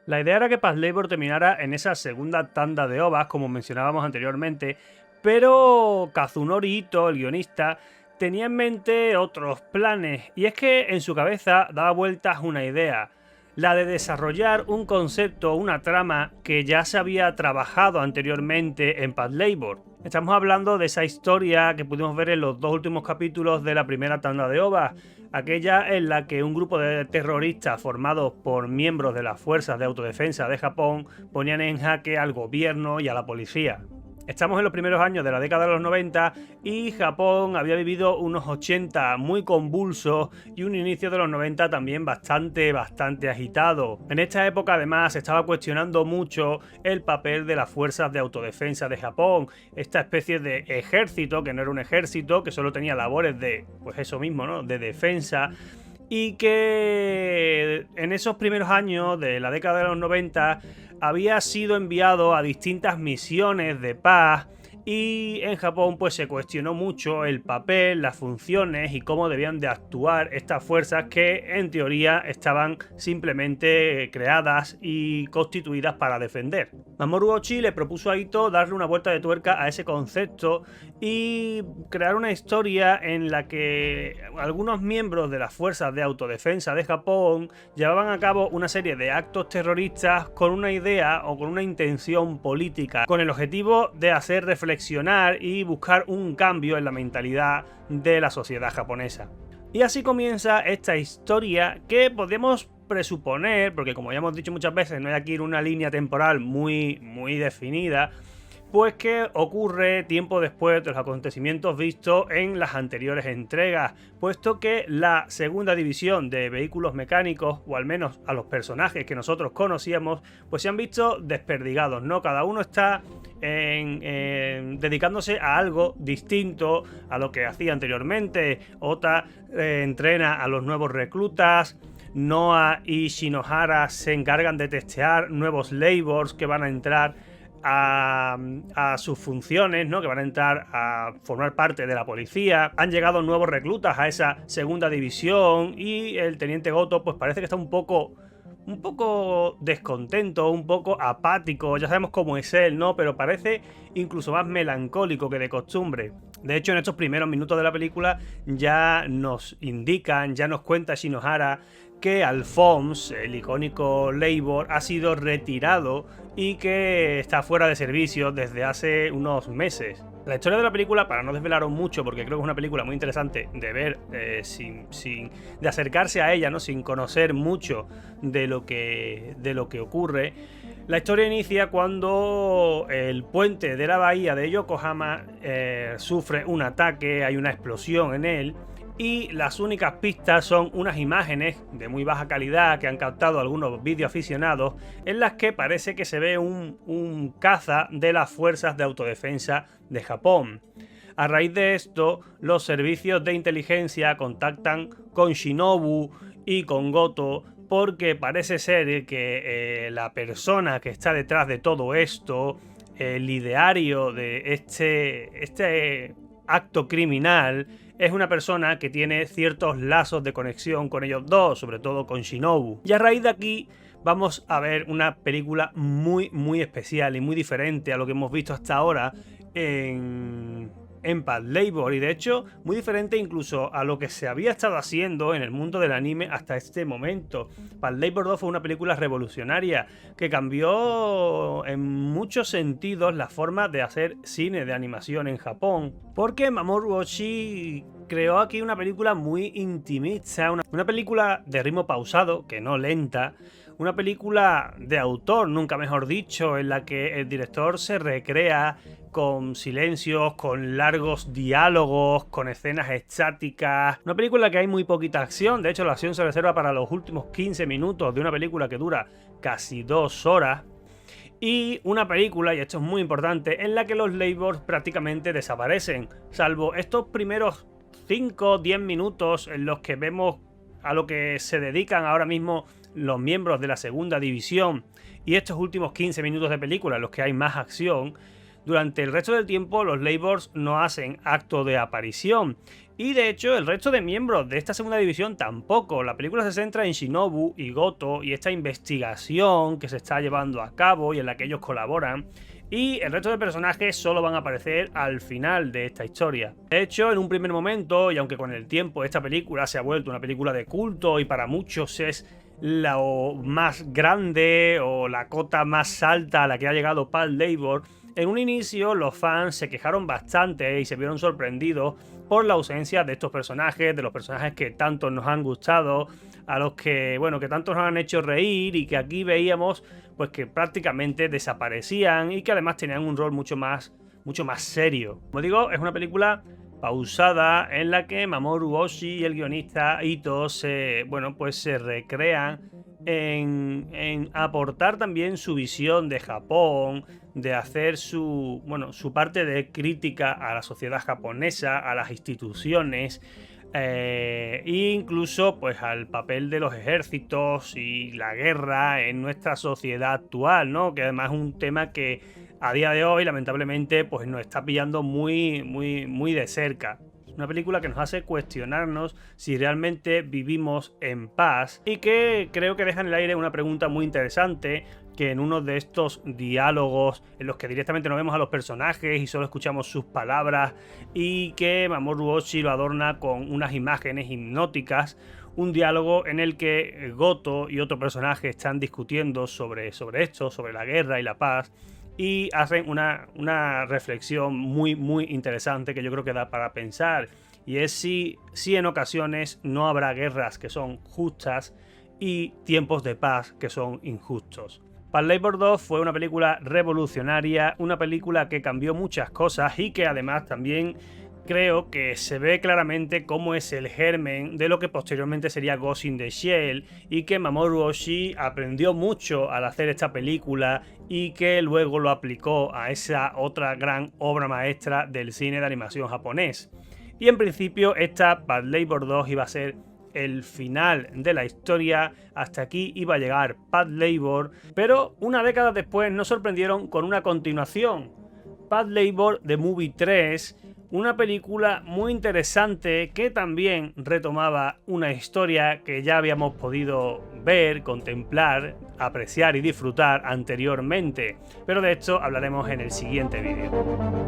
La idea era que Paz Labor terminara en esa segunda tanda de ovas, como mencionábamos anteriormente, pero Kazunori Ito, el guionista, tenía en mente otros planes, y es que en su cabeza daba vueltas una idea, la de desarrollar un concepto, una trama que ya se había trabajado anteriormente en Paz Labor. Estamos hablando de esa historia que pudimos ver en los dos últimos capítulos de la primera tanda de ovas, aquella en la que un grupo de terroristas formados por miembros de las fuerzas de autodefensa de Japón ponían en jaque al gobierno y a la policía. Estamos en los primeros años de la década de los 90 y Japón había vivido unos 80 muy convulsos y un inicio de los 90 también bastante agitado. En esta época además se estaba cuestionando mucho el papel de las fuerzas de autodefensa de Japón, esta especie de ejército que no era un ejército, que solo tenía labores de, pues eso mismo, ¿no?, de defensa, y que en esos primeros años de la década de los 90 había sido enviado a distintas misiones de paz, y en Japón pues se cuestionó mucho el papel, las funciones y cómo debían de actuar estas fuerzas que en teoría estaban simplemente creadas y constituidas para defender. Mamoru Oshii le propuso a Ito darle una vuelta de tuerca a ese concepto y crear una historia en la que algunos miembros de las fuerzas de autodefensa de Japón llevaban a cabo una serie de actos terroristas con una idea o con una intención política, con el objetivo de hacer reflexionar y buscar un cambio en la mentalidad de la sociedad japonesa. Y así comienza esta historia que podemos presuponer, porque como ya hemos dicho muchas veces, no hay aquí una línea temporal muy definida, pues que ocurre tiempo después de los acontecimientos vistos en las anteriores entregas, puesto que la segunda división de vehículos mecánicos, o al menos a los personajes que nosotros conocíamos, pues se han visto desperdigados, ¿no? Cada uno está dedicándose a algo distinto a lo que hacía anteriormente. Ota entrena a los nuevos reclutas, Noah y Shinohara se encargan de testear nuevos labors que van a entrar a sus funciones, ¿no?, que van a entrar a formar parte de la policía. Han llegado nuevos reclutas a esa segunda división y el teniente Goto pues parece que está un poco descontento, un poco apático. Ya sabemos cómo es él, ¿no?, pero parece incluso más melancólico que de costumbre. De hecho, en estos primeros minutos de la película ya nos indican, ya nos cuenta Shinohara que Alphonse, el icónico Labor, ha sido retirado y que está fuera de servicio desde hace unos meses. La historia de la película, para no desvelaros mucho, porque creo que es una película muy interesante de ver de acercarse a ella, ¿no?, sin conocer mucho de lo que ocurre. La historia inicia cuando el puente de la bahía de Yokohama sufre un ataque, hay una explosión en él, y las únicas pistas son unas imágenes de muy baja calidad que han captado algunos videoaficionados, en las que parece que se ve un caza de las fuerzas de autodefensa de Japón. A raíz de esto, los servicios de inteligencia contactan con Shinobu y con Goto, porque parece ser que la persona que está detrás de todo esto, el ideario de este acto criminal, es una persona que tiene ciertos lazos de conexión con ellos dos, sobre todo con Shinobu. Y a raíz de aquí vamos a ver una película muy especial y muy diferente a lo que hemos visto hasta ahora en Paz Labor, y de hecho muy diferente incluso a lo que se había estado haciendo en el mundo del anime hasta este momento. Paz Labor 2 fue una película revolucionaria que cambió en muchos sentidos la forma de hacer cine de animación en Japón, porque Mamoru Oshii creó aquí una película muy intimista, una película de ritmo pausado, que no lenta, una película de autor, nunca mejor dicho, en la que el director se recrea con silencios, con largos diálogos, con escenas estáticas. Una película en la que hay muy poquita acción. De hecho, la acción se reserva para los últimos 15 minutos de una película que dura casi 2 horas. Y una película, y esto es muy importante, en la que los labors prácticamente desaparecen, salvo estos primeros 5-10 minutos en los que vemos a lo que se dedican ahora mismo los miembros de la segunda división, y estos últimos 15 minutos de película en los que hay más acción. Durante el resto del tiempo los labors no hacen acto de aparición, Y de hecho, el resto de miembros de esta segunda división tampoco. La película se centra en Shinobu y Goto y esta investigación que se está llevando a cabo y en la que ellos colaboran. Y el resto de personajes solo van a aparecer al final de esta historia. De hecho, en un primer momento, y aunque con el tiempo esta película se ha vuelto una película de culto y para muchos es la más grande o la cota más alta a la que ha llegado Path Labor, en un inicio los fans se quejaron bastante y se vieron sorprendidos por la ausencia de estos personajes, de los personajes que tanto nos han gustado, a los que, bueno, que tanto nos han hecho reír y que aquí veíamos pues que prácticamente desaparecían y que además tenían un rol mucho más serio. Como digo, es una película pausada en la que Mamoru Oshii y el guionista Ito se recrean en aportar también su visión de Japón, de hacer su parte de crítica a la sociedad japonesa, a las instituciones, e incluso pues al papel de los ejércitos y la guerra en nuestra sociedad actual, ¿no? Que además es un tema que a día de hoy lamentablemente pues nos está pillando muy de cerca. Una película que nos hace cuestionarnos si realmente vivimos en paz y que creo que deja en el aire una pregunta muy interesante, que en uno de estos diálogos en los que directamente no vemos a los personajes y solo escuchamos sus palabras y que Mamoru Oshii lo adorna con unas imágenes hipnóticas, un diálogo en el que Goto y otro personaje están discutiendo sobre esto, sobre la guerra y la paz, y hacen una reflexión muy interesante que yo creo que da para pensar, y es si en ocasiones no habrá guerras que son justas y tiempos de paz que son injustos. Path Labor 2 fue una película revolucionaria, una película que cambió muchas cosas y que además también creo que se ve claramente cómo es el germen de lo que posteriormente sería Ghost in the Shell, y que Mamoru Oshii aprendió mucho al hacer esta película y que luego lo aplicó a esa otra gran obra maestra del cine de animación japonés. Y en principio esta Path Labor 2 iba a ser el final de la historia, hasta aquí iba a llegar Path Labor, pero una década después nos sorprendieron con una continuación, Path Labor The Movie 3, una película muy interesante que también retomaba una historia que ya habíamos podido ver, contemplar, apreciar y disfrutar anteriormente, pero de esto hablaremos en el siguiente vídeo.